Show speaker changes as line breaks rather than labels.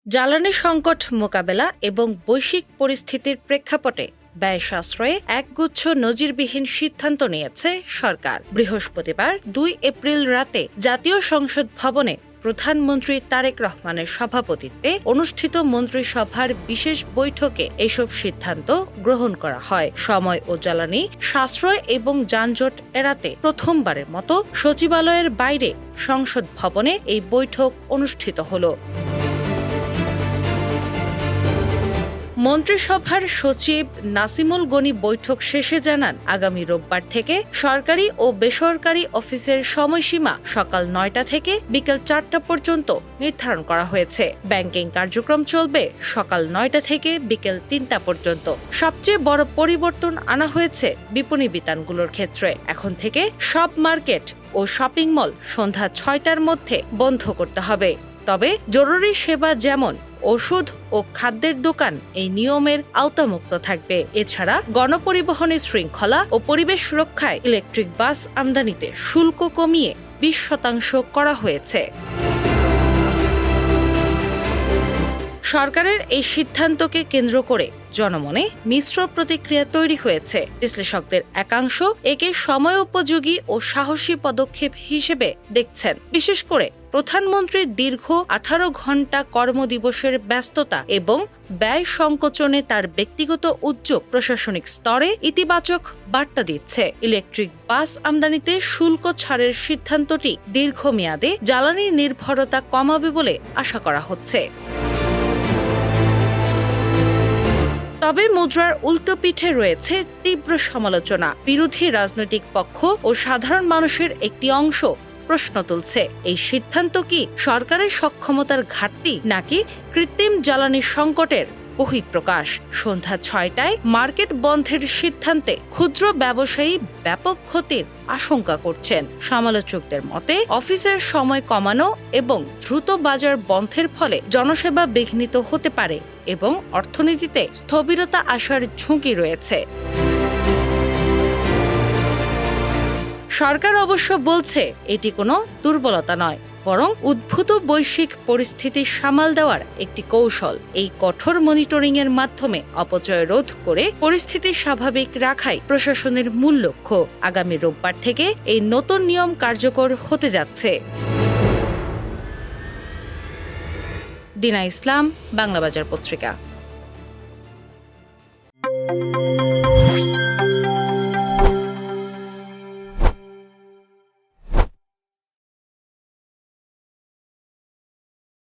জ্বালানি সংকট মোকাবেলা এবং বৈশ্বিক পরিস্থিতির প্রেক্ষাপটে ব্যয় সাশ্রয়ে একগুচ্ছ নজিরবিহীন সিদ্ধান্ত নিয়েছে সরকার। বৃহস্পতিবার ২ এপ্রিল রাতে জাতীয় সংসদ ভবনে প্রধানমন্ত্রী তারেক রহমানের সভাপতিত্বে অনুষ্ঠিত মন্ত্রিসভার বিশেষ বৈঠকে এসব সিদ্ধান্ত গ্রহণ করা হয়। সময় ও জ্বালানি সাশ্রয় এবং যানজট এড়াতে প্রথমবারের মতো সচিবালয়ের বাইরে সংসদ ভবনে এই বৈঠক অনুষ্ঠিত হলো। মন্ত্রিসভার সচিব নাসিমুল গনি বৈঠক শেষে জানান, আগামী রোববার থেকে সরকারি ও বেসরকারি অফিসের সময়সীমা সকাল ৯টা থেকে বিকেল ৪টা পর্যন্ত নির্ধারণ করা হয়েছে। ব্যাংকিং কার্যক্রম চলবে সকাল ৯টা থেকে বিকেল ৩টা পর্যন্ত। সবচেয়ে বড় পরিবর্তন আনা হয়েছে বিপণী বিতানগুলোর ক্ষেত্রে। এখন থেকে সব মার্কেট ও শপিং মল সন্ধ্যা ৬টার মধ্যে বন্ধ করতে হবে। তবে জরুরি সেবা যেমন ওষুধ ও খাদ্যের দোকান এই নিয়মের আওতামুক্ত থাকবে। এছাড়া গণপরিবহনের শৃঙ্খলা ও পরিবেশ রক্ষায় ইলেকট্রিক বাস আমদানিতে শুল্ক কমিয়ে ২০% করা হয়েছে। সরকারের এই সিদ্ধান্তকে কেন্দ্র করে জনমনে মিশ্র প্রতিক্রিয়া তৈরি হয়েছে। বিশ্লেষকদের একাংশ একে সময়োপযোগী ও সাহসী পদক্ষেপ হিসেবে দেখছেন। বিশেষ করে প্রধানমন্ত্রীর দীর্ঘ ১৮ ঘণ্টা কর্মদিবসের ব্যস্ততা এবং ব্যয় সংকোচনে তার ব্যক্তিগত উদ্যোগ প্রশাসনিক স্তরে ইতিবাচক বার্তা দিচ্ছে। ইলেকট্রিক বাস আমদানিতে শুল্ক ছাড়ের সিদ্ধান্তটি দীর্ঘমেয়াদে জ্বালানি নির্ভরতা কমাবে বলে আশা করা হচ্ছে। তবে মুদ্রার উল্টো পিঠে রয়েছে তীব্র সমালোচনা। বিরোধী রাজনৈতিক পক্ষ ও সাধারণ মানুষের একটি অংশ প্রশ্ন তুলছে, এই সিদ্ধান্ত কি সরকারের সক্ষমতার ঘাটতি নাকি কৃত্রিম জ্বালানি সংকটের বহিঃপ্রকাশ? সন্ধ্যা ৬টায় মার্কেট বন্ধের সিদ্ধান্তে ক্ষুদ্র ব্যবসায়ী ব্যাপক ক্ষতির আশঙ্কা করছেন। সমালোচকদের মতে অফিসের সময় কমানো এবং দ্রুত বাজার বন্ধের ফলে জনসেবা বিঘ্নিত হতে পারে এবং অর্থনীতিতে স্থবিরতা আসার ঝুঁকি রয়েছে। সরকার অবশ্য বলছে এটি কোনো দুর্বলতা নয়, বরং উদ্ভূত বৈশ্বিক পরিস্থিতি সামাল দেওয়ার একটি কৌশল। এই কঠোর মনিটরিংয়ের মাধ্যমে অপচয় রোধ করে পরিস্থিতি স্বাভাবিক রাখাই প্রশাসনের মূল লক্ষ্য। আগামী রোববার থেকে এই নতুন নিয়ম কার্যকর হতে যাচ্ছে। দিনা ইসলাম, বাংলাবাজার পত্রিকা।